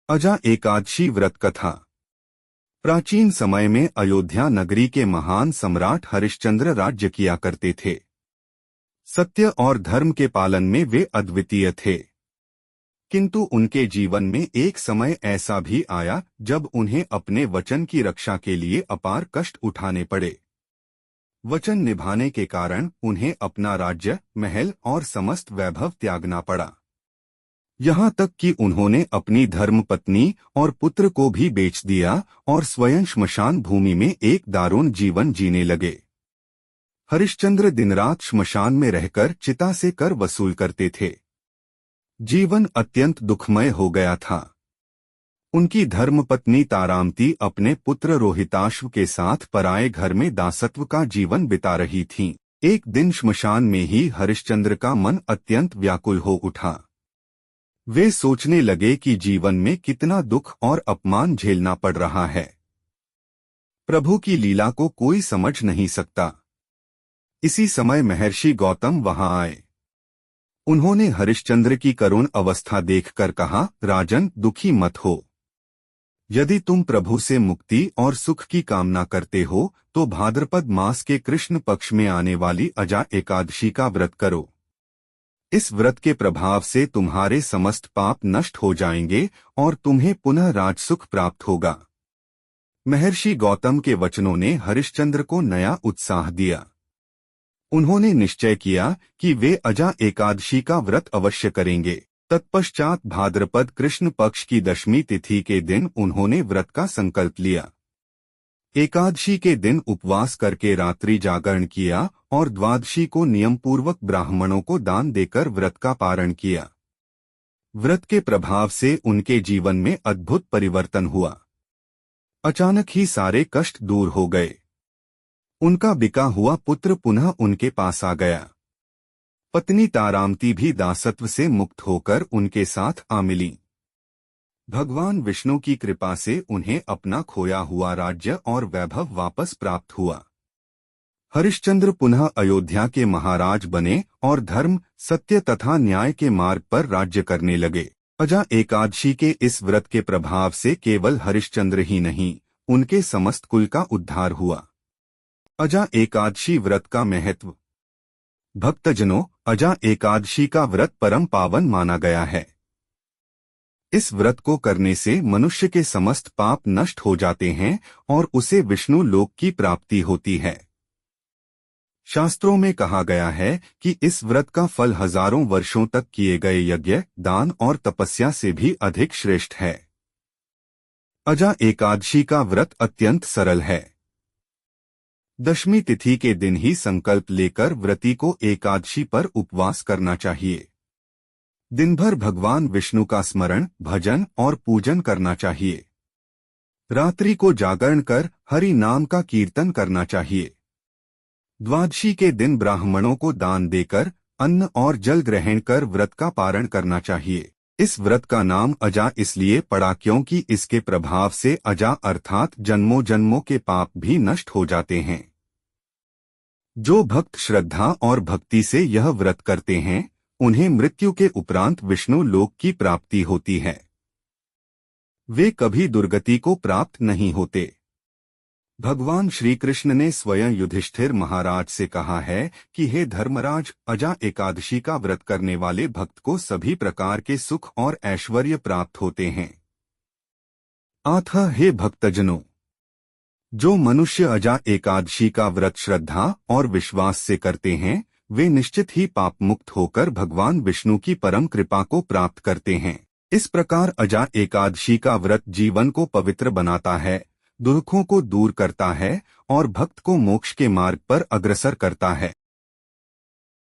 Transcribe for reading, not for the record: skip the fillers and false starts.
अजा एकादशी व्रत कथा। प्राचीन समय में अयोध्या नगरी के महान सम्राट हरिश्चंद्र राज्य किया करते थे। सत्य और धर्म के पालन में वे अद्वितीय थे। किंतु उनके जीवन में एक समय ऐसा भी आया जब उन्हें अपने वचन की रक्षा के लिए अपार कष्ट उठाने पड़े। वचन निभाने के कारण उन्हें अपना राज्य, महल और समस्त वैभव त्यागना पड़ा। यहाँ तक कि उन्होंने अपनी धर्मपत्नी और पुत्र को भी बेच दिया और स्वयं श्मशान भूमि में एक दारुण जीवन जीने लगे। हरिश्चंद्र दिनरात श्मशान में रहकर चिता से कर वसूल करते थे। जीवन अत्यंत दुखमय हो गया था। उनकी धर्मपत्नी तारामती अपने पुत्र रोहिताश्व के साथ पराये घर में दासत्व का जीवन बिता रही थीं। एक दिन श्मशान में ही हरिश्चंद्र का मन अत्यंत व्याकुल हो उठा। वे सोचने लगे कि जीवन में कितना दुख और अपमान झेलना पड़ रहा है। प्रभु की लीला को कोई समझ नहीं सकता। इसी समय महर्षि गौतम वहां आए। उन्होंने हरिश्चंद्र की करुण अवस्था देखकर कहा, राजन, दुखी मत हो। यदि तुम प्रभु से मुक्ति और सुख की कामना करते हो तो भाद्रपद मास के कृष्ण पक्ष में आने वाली अजा एकादशी का व्रत करो। इस व्रत के प्रभाव से तुम्हारे समस्त पाप नष्ट हो जाएंगे और तुम्हें पुनः राजसुख प्राप्त होगा। महर्षि गौतम के वचनों ने हरिश्चंद्र को नया उत्साह दिया। उन्होंने निश्चय किया कि वे अजा एकादशी का व्रत अवश्य करेंगे। तत्पश्चात भाद्रपद कृष्ण पक्ष की दशमी तिथि के दिन उन्होंने व्रत का संकल्प लिया। एकादशी के दिन उपवास करके रात्रि जागरण किया और द्वादशी को नियमपूर्वक ब्राह्मणों को दान देकर व्रत का पारण किया। व्रत के प्रभाव से उनके जीवन में अद्भुत परिवर्तन हुआ। अचानक ही सारे कष्ट दूर हो गए। उनका बिका हुआ पुत्र पुनः उनके पास आ गया। पत्नी तारामती भी दासत्व से मुक्त होकर उनके साथ आ मिली। भगवान विष्णु की कृपा से उन्हें अपना खोया हुआ राज्य और वैभव वापस प्राप्त हुआ। हरिश्चंद्र पुनः अयोध्या के महाराज बने और धर्म, सत्य तथा न्याय के मार्ग पर राज्य करने लगे। अजा एकादशी के इस व्रत के प्रभाव से केवल हरिश्चंद्र ही नहीं, उनके समस्त कुल का उद्धार हुआ। अजा एकादशी व्रत का महत्व। भक्तजनों, अजा एकादशी का व्रत परम पावन माना गया है। इस व्रत को करने से मनुष्य के समस्त पाप नष्ट हो जाते हैं और उसे विष्णु लोक की प्राप्ति होती है। शास्त्रों में कहा गया है कि इस व्रत का फल हजारों वर्षों तक किए गए यज्ञ, दान और तपस्या से भी अधिक श्रेष्ठ है। अजा एकादशी का व्रत अत्यंत सरल है। दशमी तिथि के दिन ही संकल्प लेकर व्रती को एकादशी पर उपवास करना चाहिए। दिन भर भगवान विष्णु का स्मरण, भजन और पूजन करना चाहिए। रात्रि को जागरण कर हरि नाम का कीर्तन करना चाहिए। द्वादशी के दिन ब्राह्मणों को दान देकर अन्न और जल ग्रहण कर व्रत का पारण करना चाहिए। इस व्रत का नाम अजा इसलिए पड़ा क्योंकि इसके प्रभाव से अजा अर्थात जन्मों जन्मों के पाप भी नष्ट हो जाते हैं। जो भक्त श्रद्धा और भक्ति से यह व्रत करते हैं उन्हें मृत्यु के उपरांत विष्णु लोक की प्राप्ति होती है। वे कभी दुर्गति को प्राप्त नहीं होते। भगवान श्री कृष्ण ने स्वयं युधिष्ठिर महाराज से कहा है कि हे धर्मराज, अजा एकादशी का व्रत करने वाले भक्त को सभी प्रकार के सुख और ऐश्वर्य प्राप्त होते हैं। अतः हे भक्तजनों, जो मनुष्य अजा एकादशी का व्रत श्रद्धा और विश्वास से करते हैं वे निश्चित ही पाप मुक्त होकर भगवान विष्णु की परम कृपा को प्राप्त करते हैं। इस प्रकार अजा एकादशी का व्रत जीवन को पवित्र बनाता है, दुखों को दूर करता है और भक्त को मोक्ष के मार्ग पर अग्रसर करता है।